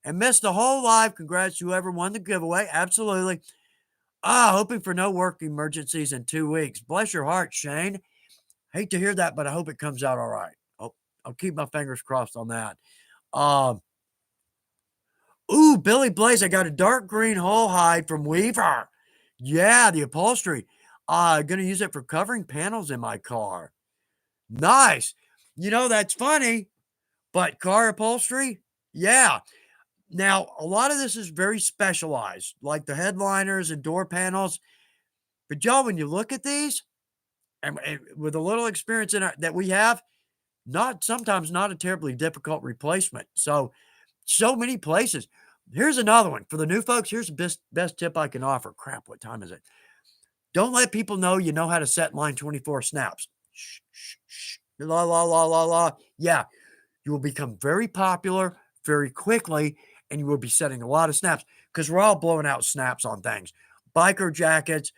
And missed the whole live. Congrats to whoever won the giveaway. Absolutely. Hoping for no work emergencies in 2 weeks. Bless your heart, Shane. Hate to hear that, but I hope it comes out all right. I'll keep my fingers crossed on that. Um, Billy Blaze, I got a dark green whole hide from Weaver. Yeah, the upholstery. Gonna use it for covering panels in my car. Nice. That's funny, but car upholstery? Yeah. Now, a lot of this is very specialized, like the headliners and door panels. But y'all, when you look at these, and with a little experience that we have, sometimes not a terribly difficult replacement. So many places. Here's another one for the new folks. Here's the best tip I can offer. Crap, what time is it? Don't let people know you know how to set line 24 snaps. Shh, shh, shh. La, la, la, la, la. Yeah, you will become very popular very quickly, and you will be setting a lot of snaps because we're all blowing out snaps on things. Biker jackets,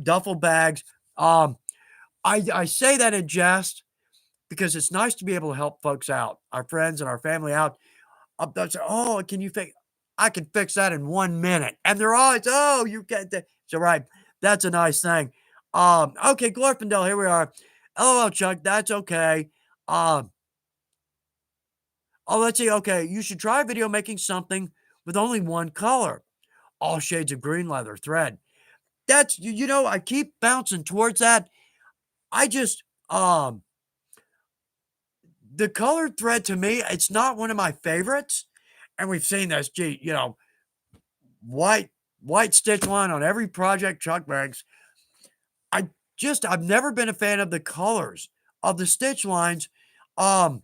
duffel bags. I say that in jest because it's nice to be able to help folks out, our friends and our family out. They'll say, "Oh, can you fix?" I can fix that in 1 minute, and they're always, "Oh, you get that." So right, that's a nice thing. Okay, Glorfindel, here we are. LOL, Chuck, that's okay. Um, Oh, let's see. Okay, you should try video making something with only one color. All shades of green leather thread. That's I keep bouncing towards that. I just the colored thread to me, it's not one of my favorites. And we've seen this, white white stitch line on every project Chuck makes. I I've never been a fan of the colors of the stitch lines. Um,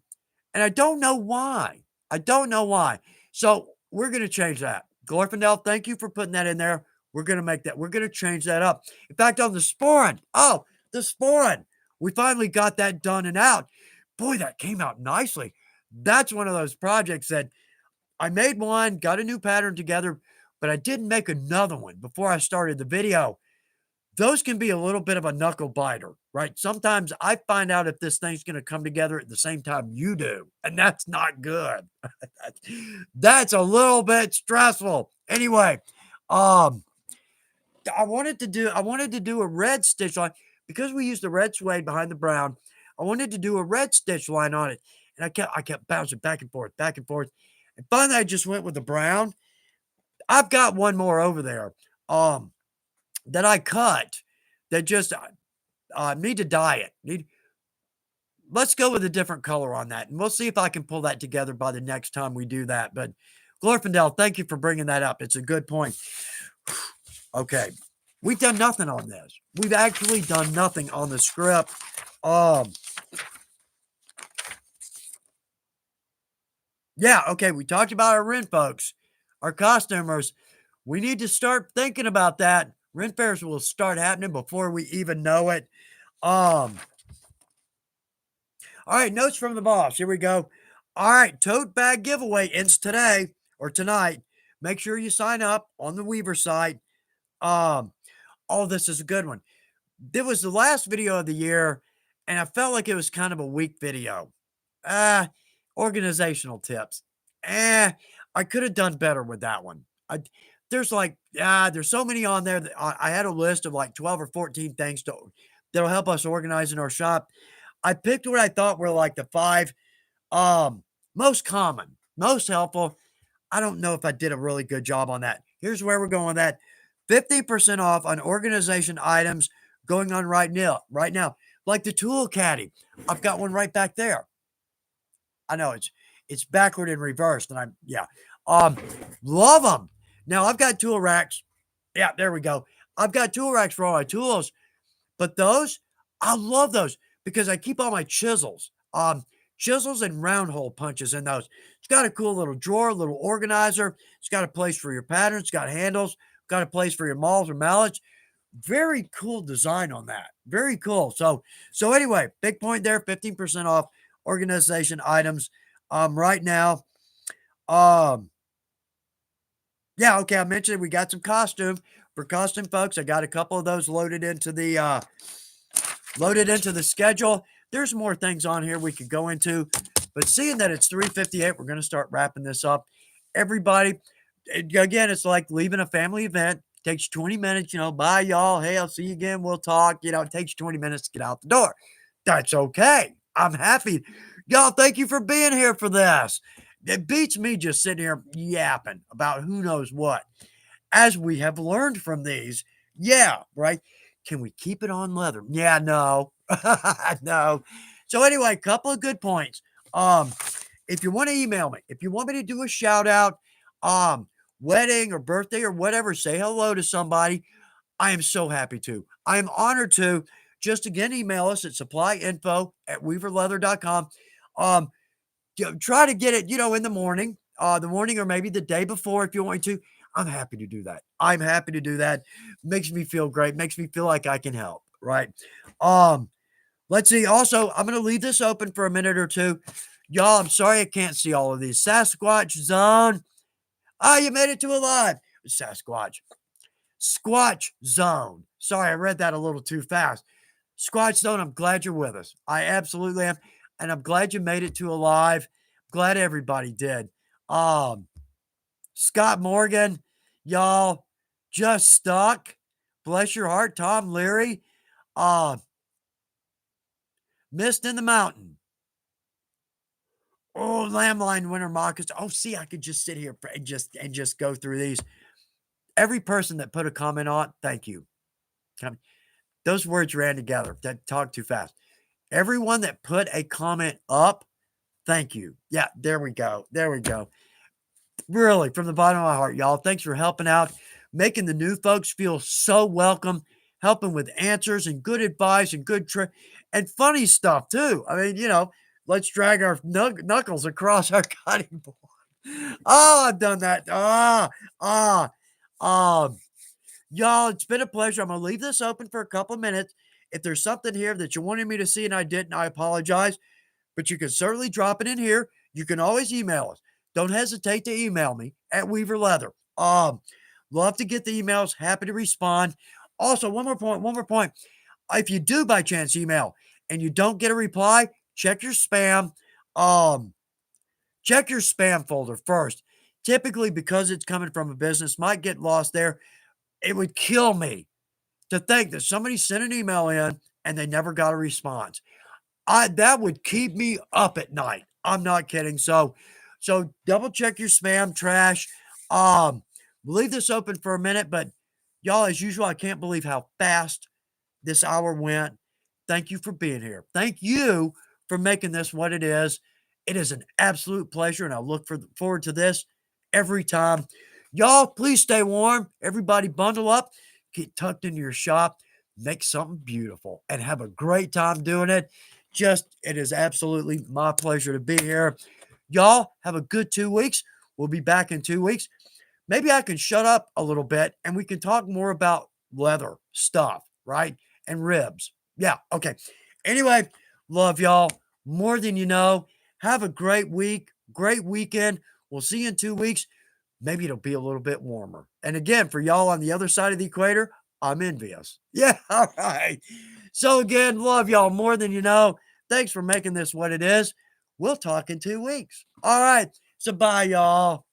and I don't know why. I don't know why. So we're gonna change that. Glorfindel, thank you for putting that in there. We're gonna change that up. In fact, on the sporin. Oh, the sporin. We finally got that done and out. Boy, that came out nicely. That's one of those projects that I made one, got a new pattern together, but I didn't make another one before I started the video. Those can be a little bit of a knuckle biter, right? Sometimes I find out if this thing's going to come together at the same time you do, and that's not good. That's a little bit stressful. Anyway, um, I wanted to do a red stitch line because we used the red suede behind the brown. I wanted to do a red stitch line on it, and I kept bouncing back and forth, back and forth, and finally I just went with the brown. I've got one more over there, that I cut that just need to dye it. Let's go with a different color on that, and we'll see if I can pull that together by the next time we do that. But Glorfindel, thank you for bringing that up. It's a good point. Okay, we've done nothing on this. We've actually done nothing on the script. Yeah, okay, we talked about our Ren folks, our costumers. We need to start thinking about that. Ren fairs will start happening before we even know it. Um, all right, notes from the boss. Here we go. All right, tote bag giveaway ends today or tonight. Make sure you sign up on the Weaver site. Um, oh, this is a good one. This was the last video of the year, and I felt like it was kind of a weak video. Uh, Organizational tips. I could have done better with that one. There's so many on there that I had a list of like 12 or 14 things that'll help us organize in our shop. I picked what I thought were like the five most common, most helpful. I don't know if I did a really good job on that. Here's where we're going with that. 50% off on organization items going on right now. Right now, like the tool caddy. I've got one right back there. I know it's backward and reversed, and love them. Now I've got tool racks. Yeah, there we go. I've got tool racks for all my tools, but those I love those because I keep all my chisels. Chisels and round hole punches in those. It's got a cool little drawer, little organizer. It's got a place for your patterns. It's got handles. Got a place for your mauls or mallets. Very cool design on that. Very cool. So anyway, big point there. 15% off organization items. Right now. Yeah, okay. I mentioned we got some costume for costume folks. I got a couple of those loaded into the schedule. There's more things on here we could go into, but seeing that it's 3:58, we're going to start wrapping this up. Everybody, again, it's like leaving a family event. It takes 20 minutes, bye y'all. Hey, I'll see you again. We'll talk. It takes 20 minutes to get out the door. That's okay. I'm happy. Y'all, thank you for being here for this. It beats me just sitting here yapping about who knows what. As we have learned from these, yeah, right? Can we keep it on leather? Yeah, no. No. So anyway, couple of good points. If you want to email me, if you want me to do a shout out, wedding or birthday or whatever, say hello to somebody, I am so happy to. I am honored to. Just again, email us at supplyinfo@weaverleather.com. Try to get it, in the morning or maybe the day before if you want to. I'm happy to do that. I'm happy to do that. Makes me feel great. Makes me feel like I can help, right? Let's see. Also, I'm going to leave this open for a minute or two. Y'all, I'm sorry I can't see all of these. Sasquatch Zone. You made it to a live. Sasquatch. Squatch Zone. Sorry, I read that a little too fast. Squatch Zone, I'm glad you're with us. I absolutely am. And I'm glad you made it to a live. Glad everybody did. Scott Morgan, y'all, just stuck. Bless your heart. Tom Leary. Mist in the Mountain. Oh, landline winner mockers. Oh, see, I could just sit here and just go through these. Every person that put a comment on, thank you. Those words ran together. That talk too fast. Everyone that put a comment up, thank you. Yeah, there we go. There we go. Really, from the bottom of my heart, y'all. Thanks for helping out, making the new folks feel so welcome, helping with answers and good advice and and funny stuff too. I mean, let's drag our knuckles across our cutting board. Oh, I've done that. Ah, um, y'all, it's been a pleasure. I'm gonna leave this open for a couple of minutes. If there's something here that you wanted me to see and I didn't, I apologize. But you can certainly drop it in here. You can always email us. Don't hesitate to email me at Weaver Leather. Love to get the emails. Happy to respond. Also, one more point. If you do by chance email and you don't get a reply, check your spam. Check your spam folder first. Typically, because it's coming from a business, might get lost there. It would kill me to think that somebody sent an email in and they never got a response. That would keep me up at night. I'm not kidding. So double check your spam trash. We'll leave this open for a minute, but y'all, as usual, I can't believe how fast this hour went. Thank you for being here. Thank you for making this what it is. It is an absolute pleasure, and I look forward to this every time. Y'all, please stay warm. Everybody bundle up, get tucked into your shop, make something beautiful, and have a great time doing it. It is absolutely my pleasure to be here. Y'all have a good 2 weeks. We'll be back in 2 weeks. Maybe I can shut up a little bit and we can talk more about leather stuff, right? And ribs. Yeah, okay. Anyway, love y'all more than you know. Have a great week, great weekend. We'll see you in 2 weeks. Maybe it'll be a little bit warmer. And again, for y'all on the other side of the equator, I'm envious. Yeah, all right. So again, love y'all more than you know. Thanks for making this what it is. We'll talk in 2 weeks. All right. So bye, y'all.